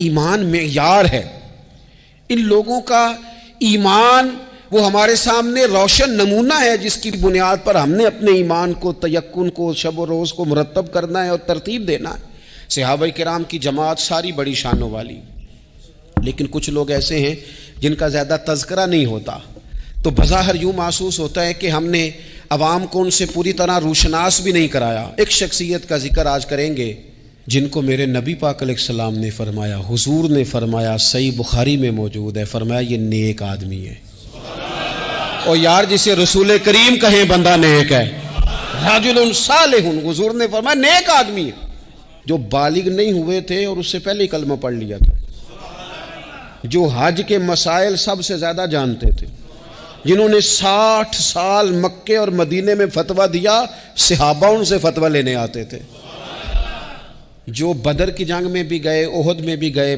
ایمان معیار ہے۔ ان لوگوں کا ایمان وہ ہمارے سامنے روشن نمونہ ہے جس کی بنیاد پر ہم نے اپنے ایمان کو، تیقن کو، شب و روز کو مرتب کرنا ہے اور ترتیب دینا ہے۔ صحابہ کرام کی جماعت ساری بڑی شانوں والی، لیکن کچھ لوگ ایسے ہیں جن کا زیادہ تذکرہ نہیں ہوتا، تو بظاہر یوں محسوس ہوتا ہے کہ ہم نے عوام کو ان سے پوری طرح روشناس بھی نہیں کرایا۔ ایک شخصیت کا ذکر آج کریں گے جن کو میرے نبی پاک علیہ السلام نے فرمایا، حضور نے فرمایا، صحیح بخاری میں موجود ہے، فرمایا یہ نیک آدمی ہے۔ اور یار جسے رسول کریم کہیں بندہ نیک ہے، رجل صالح، حضور نے فرمایا نیک آدمی ہے، جو بالغ نہیں ہوئے تھے اور اس سے پہلے ہی کلمہ پڑھ لیا تھا، جو حج کے مسائل سب سے زیادہ جانتے تھے، جنہوں نے 60 سال مکے اور مدینے میں فتویٰ دیا، صحابہ ان سے فتویٰ لینے آتے تھے، جو بدر کی جنگ میں بھی گئے، احد میں بھی گئے،